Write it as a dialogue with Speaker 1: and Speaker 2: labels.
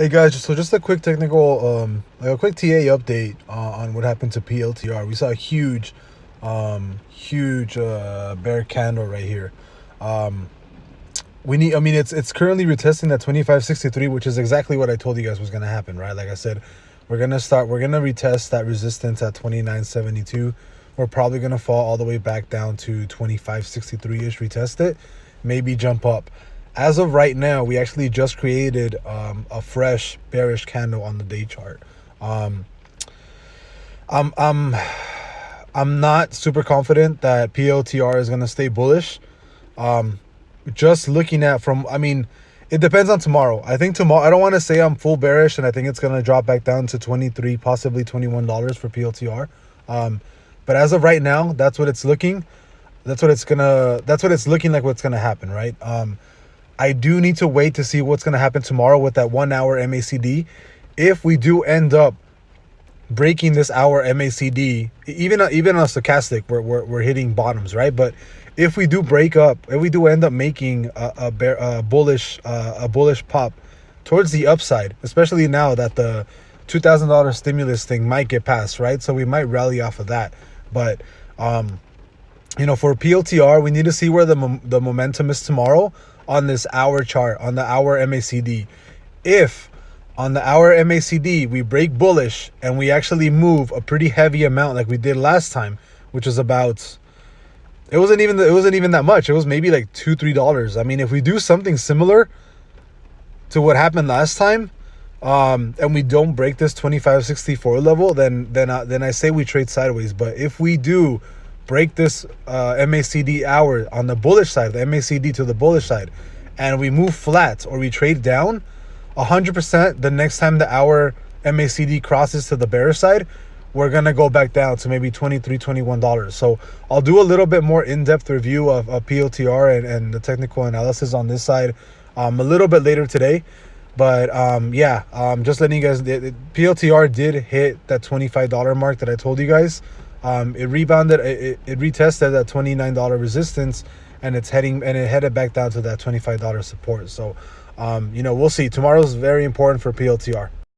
Speaker 1: Hey guys, so just a quick technical, like a quick TA update on what happened to PLTR. We saw a huge bear candle right here. It's currently retesting that 2563, which is exactly what I told you guys was gonna happen, right? Like I said, we're gonna retest that resistance at 2972. We're probably gonna fall all the way back down to 2563-ish, retest it, maybe jump up. As of right now, we actually just created a fresh bearish candle on the day chart. I'm not super confident that PLTR is gonna stay bullish. Just looking at it depends on tomorrow. I think tomorrow, I don't want to say I'm full bearish and I think it's gonna drop back down to 23, possibly $21 for PLTR. But as of right now, that's what it's looking. That's what it's looking like what's gonna happen, right? I do need to wait to see what's going to happen tomorrow with that 1 hour MACD. If we do end up breaking this hour MACD, even on stochastic, we're hitting bottoms, right? But if we do end up making a bullish pop towards the upside, especially now that the $2,000 stimulus thing might get passed, right? So we might rally off of that. But for PLTR, we need to see where the momentum is tomorrow on this hour chart, on the hour MACD. If on the hour MACD we break bullish and we actually move a pretty heavy amount like we did last time, which was about, it wasn't even that much. It was maybe like $2-3. I mean, if we do something similar to what happened last time, and we don't break this 2564 level, then I say we trade sideways. But if we do break this MACD hour on the bullish side, the MACD to the bullish side, and we move flat or we trade down, 100% the next time the hour MACD crosses to the bearish side, we're gonna go back down to maybe $23-21. So I'll do a little bit more in-depth review of PLTR and the technical analysis on this side a little bit later today. But just letting you guys, PLTR did hit that $25 mark that I told you guys. It rebounded, it retested that $29 resistance, and it headed back down to that $25 support. So we'll see. Tomorrow's very important for PLTR.